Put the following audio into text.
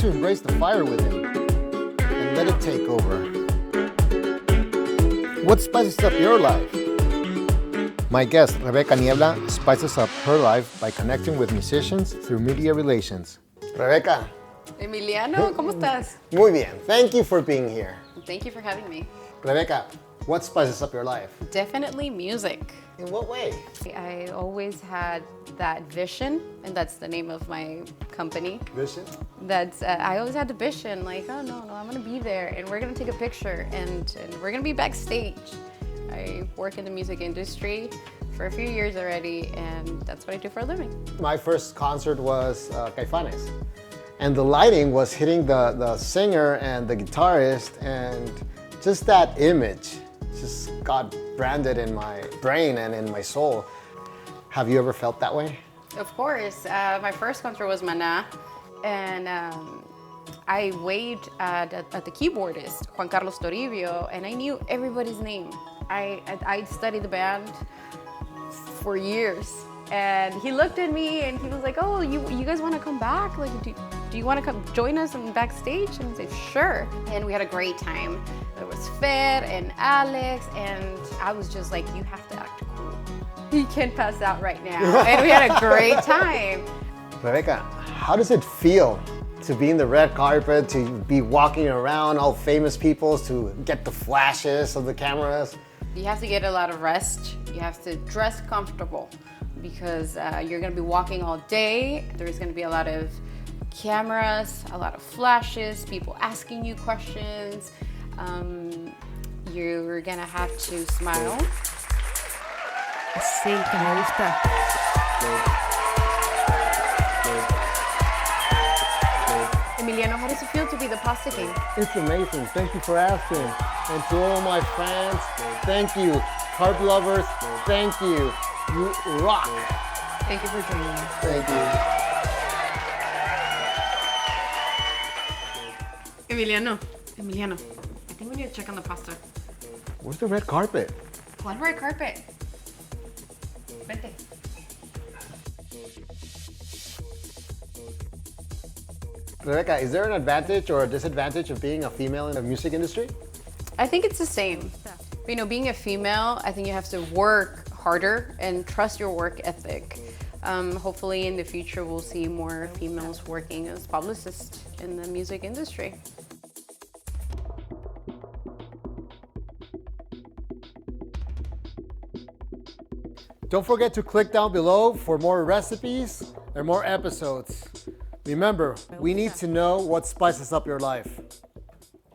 to embrace the fire within and let it take over. What spices up your life? My guest, Rebecca Niebla, spices up her life by connecting with musicians through media relations. Rebecca. Emiliano, ¿cómo estás? Muy bien. Thank you for being here. Thank you for having me. Rebecca, what spices up your life? Definitely music. In what way? I always had that vision, and that's the name of my company. Vision? I always had the vision, like, oh no, I'm gonna be there, and we're gonna take a picture, and we're gonna be backstage. I work in the music industry for a few years already, and that's what I do for a living. My first concert was Caifanes. And the lighting was hitting the singer and the guitarist, and just that image just got branded in my brain and in my soul. Have you ever felt that way? Of course. My first concert was Maná, and I waved at the keyboardist, Juan Carlos Toribio, and I knew everybody's name. I studied the band for years, and he looked at me and he was like, oh, you guys want to come back? Like, do you want to come join us on backstage? And I said, sure. And we had a great time. There was Fer and Alex, and I was just like, you have to act cool. You can't pass out right now. And we had a great time. Rebecca, how does it feel to be in the red carpet, to be walking around all famous people, to get the flashes of the cameras? You have to get a lot of rest. You have to dress comfortable because you're gonna be walking all day. There's gonna be a lot of cameras, a lot of flashes, people asking you questions. You're gonna have to smile. Sí, que me gusta. Emiliano, how does it feel to be the pasta king? It's amazing. Thank you for asking. And to all my fans, thank you. Harp lovers, thank you. You rock. Thank you for joining me. Thank you. Emiliano, I think we need to check on the pasta. Where's the red carpet? What red carpet? Vente. Rebecca, is there an advantage or a disadvantage of being a female in the music industry? I think it's the same. You know, being a female, I think you have to work harder and trust your work ethic. Hopefully in the future we'll see more females working as publicists in the music industry. Don't forget to click down below for more recipes and more episodes. Remember, we need to know what spices up your life.